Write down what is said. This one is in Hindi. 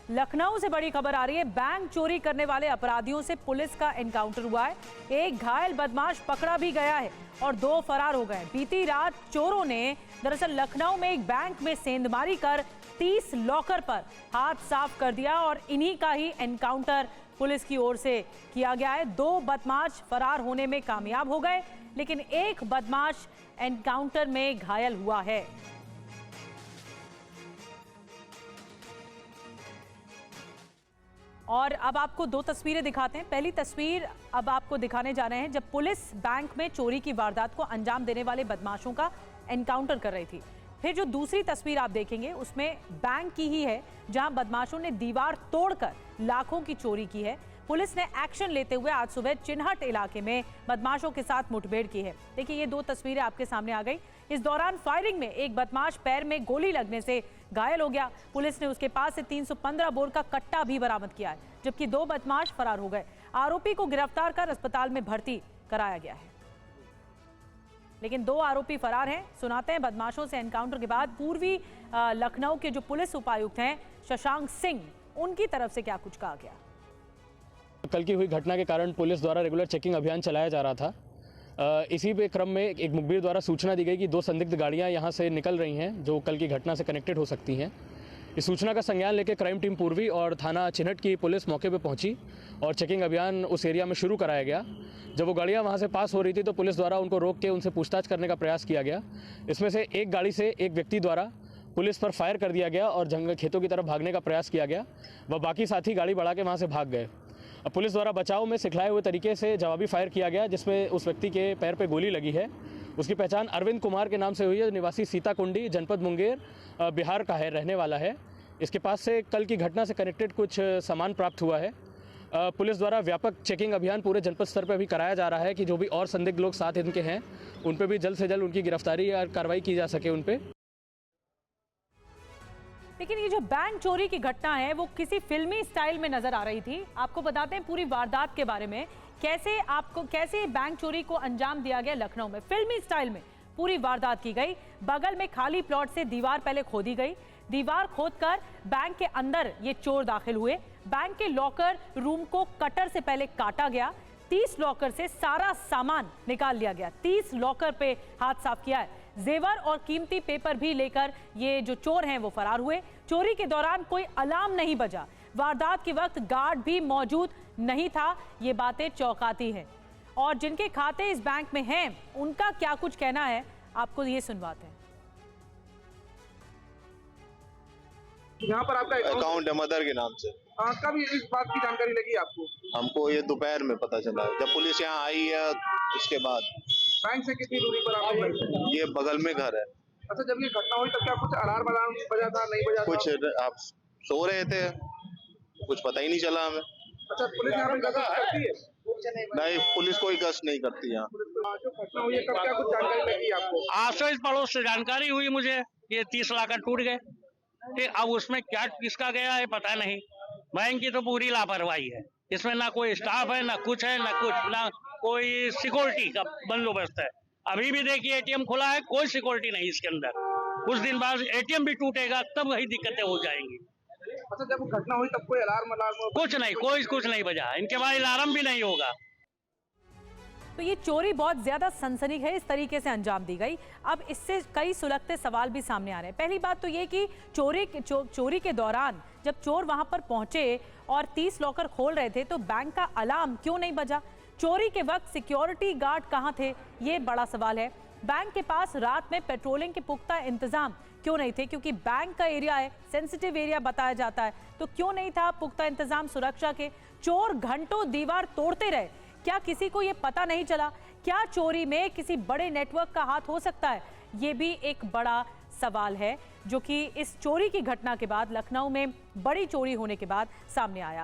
लखनऊ से बड़ी खबर आ रही है। बैंक चोरी करने वाले अपराधियों से पुलिस का एनकाउंटर हुआ है। एक घायल बदमाश पकड़ा भी गया है और 2 फरार हो गए। बीती रात चोरों ने दरअसल लखनऊ में एक बैंक में सेंधमारी कर 30 लॉकर पर हाथ साफ कर दिया और इन्हीं का ही एनकाउंटर पुलिस की ओर से किया गया है। 2 बदमाश फरार होने में कामयाब हो गए, लेकिन एक बदमाश एनकाउंटर में घायल हुआ है। और अब आपको 2 तस्वीरें दिखाते हैं। पहली तस्वीर अब आपको दिखाने जा रहे हैं जब पुलिस बैंक में चोरी की वारदात को अंजाम देने वाले बदमाशों का एनकाउंटर कर रही थी। फिर जो दूसरी तस्वीर आप देखेंगे उसमें बैंक की ही है, जहां बदमाशों ने दीवार तोड़कर लाखों की चोरी की है। पुलिस ने एक्शन लेते हुए आज सुबह चिन्हट इलाके में बदमाशों के साथ मुठभेड़ की है। देखिए, ये 2 तस्वीरें आपके सामने आ गई। इस दौरान फायरिंग में एक बदमाश पैर में गोली लगने से घायल हो गया। पुलिस ने उसके पास से 315 बोर का कट्टा भी बरामद किया है, जबकि 2 बदमाश फरार हो गए। आरोपी को गिरफ्तार कर अस्पताल में भर्ती कराया गया है, लेकिन 2 आरोपी फरार हैं। सुनाते हैं बदमाशों से एनकाउंटर के बाद पूर्वी लखनऊ के जो पुलिस उपायुक्त हैं शशांक सिंह, उनकी तरफ से क्या कुछ कहा गया। कल की हुई घटना के कारण पुलिस द्वारा रेगुलर चेकिंग अभियान चलाया जा रहा था। इसी पे क्रम में एक मुखबिर द्वारा सूचना दी गई कि 2 संदिग्ध गाड़ियां यहां से निकल रही हैं जो कल की घटना से कनेक्टेड हो सकती हैं। इस सूचना का संज्ञान लेकर क्राइम टीम पूर्वी और थाना चिन्हट की पुलिस मौके पर पहुंची और चेकिंग अभियान उस एरिया में शुरू कराया गया। जब वो गाड़ियां वहां से पास हो रही थी तो पुलिस द्वारा उनको रोक के उनसे पूछताछ करने का प्रयास किया गया। इसमें से एक गाड़ी से एक व्यक्ति द्वारा पुलिस पर फायर कर दिया गया और जंगल खेतों की तरफ भागने का प्रयास किया गया। वह बाकी साथी गाड़ी बढ़ा के वहाँ से भाग गए। पुलिस द्वारा बचाव में सिखलाए हुए तरीके से जवाबी फायर किया गया, जिसमें उस व्यक्ति के पैर पे गोली लगी है। उसकी पहचान अरविंद कुमार के नाम से हुई है, निवासी सीताकुंडी, जनपद मुंगेर, बिहार का है, रहने वाला है। इसके पास से कल की घटना से कनेक्टेड कुछ सामान प्राप्त हुआ है। पुलिस द्वारा व्यापक चेकिंग अभियान पूरे जनपद स्तर पर भी कराया जा रहा है कि जो भी और संदिग्ध लोग साथ इनके हैं उन पर भी जल्द से जल्द उनकी गिरफ्तारी या कार्रवाई की जा सके उन पर। लेकिन ये जो बैंक चोरी की घटना है वो किसी फिल्मी स्टाइल में नजर आ रही थी। आपको बताते हैं पूरी वारदात के बारे में, कैसे बैंक चोरी को अंजाम दिया गया। लखनऊ में फिल्मी स्टाइल में पूरी वारदात की गई। बगल में खाली प्लॉट से दीवार पहले खोदी गई। दीवार खोदकर बैंक के अंदर ये चोर दाखिल हुए। बैंक के लॉकर रूम को कटर से पहले काटा गया। 30 लॉकर से सारा सामान निकाल लिया गया। 30 लॉकर पे हाथ साफ किया है। जेवर और कीमती पेपर भी लेकर ये जो चोर हैं वो फरार हुए। चोरी के दौरान कोई अलार्म नहीं बजा। वारदात के वक्त गार्ड भी मौजूद नहीं था। ये बातें चौंकाती हैं। और जिनके खाते इस बैंक में हैं उनका क्या कुछ कहना है, आपको ये सुनवाते हैं। यहाँ पर आपका अकाउंट है मदर के नाम से। कब इस बात की जानकारी लगी आपको? हमको ये दोपहर में पता चला जब पुलिस यहाँ आई है। उसके बाद बैंक से कितनी दूरी पर आपका घर है? ये बगल में घर है। अच्छा, जब ये घटना हुई तब क्या कुछ अलार्म बजा था, नहीं बजा था? कुछ आप सो रहे थे, कुछ पता ही नहीं चला हमें। अच्छा, पुलिस यहाँ पे गश्त करती है? नहीं, पुलिस कोई गश्त नहीं करती यहाँ। जो घटना हुई है कब क्या कुछ जानकारी लगी आपको? आस पड़ोस से जानकारी हुई मुझे, ये 30 लाख टूट गए। अब उसमें क्या किसका गया है पता नहीं। बैंक की तो पूरी लापरवाही है। इसमें ना कोई स्टाफ है, ना कुछ है, ना कोई सिक्योरिटी का बंदोबस्त है। अभी भी देखिए एटीएम खुला है, कोई सिक्योरिटी नहीं इसके अंदर। कुछ दिन बाद एटीएम भी टूटेगा, तब वही दिक्कतें हो जाएंगी। अच्छा, जब घटना हुई तब कोई अलार्म कुछ नहीं बजा। इनके बाद अलार्म भी नहीं होगा। तो ये चोरी बहुत ज्यादा सनसनी है, इस तरीके से अंजाम दी गई। अब इससे कई सुलगते सवाल भी सामने आ रहे हैं। पहली बात तो ये कि चोरी के दौरान जब चोर वहां पर पहुंचे और 30 लॉकर खोल रहे थे तो बैंक का अलार्म क्यों नहीं बजा? चोरी के वक्त सिक्योरिटी गार्ड कहां थे, ये बड़ा सवाल है। बैंक के पास रात में पेट्रोलिंग के पुख्ता इंतजाम क्यों नहीं थे? क्योंकि बैंक का एरिया है, सेंसिटिव एरिया बताया जाता है, तो क्यों नहीं था पुख्ता इंतजाम सुरक्षा के? चोर घंटों दीवार तोड़ते रहे, क्या किसी को ये पता नहीं चला? क्या चोरी में किसी बड़े नेटवर्क का हाथ हो सकता है? ये भी एक बड़ा सवाल है जो कि इस चोरी की घटना के बाद, लखनऊ में बड़ी चोरी होने के बाद सामने आया।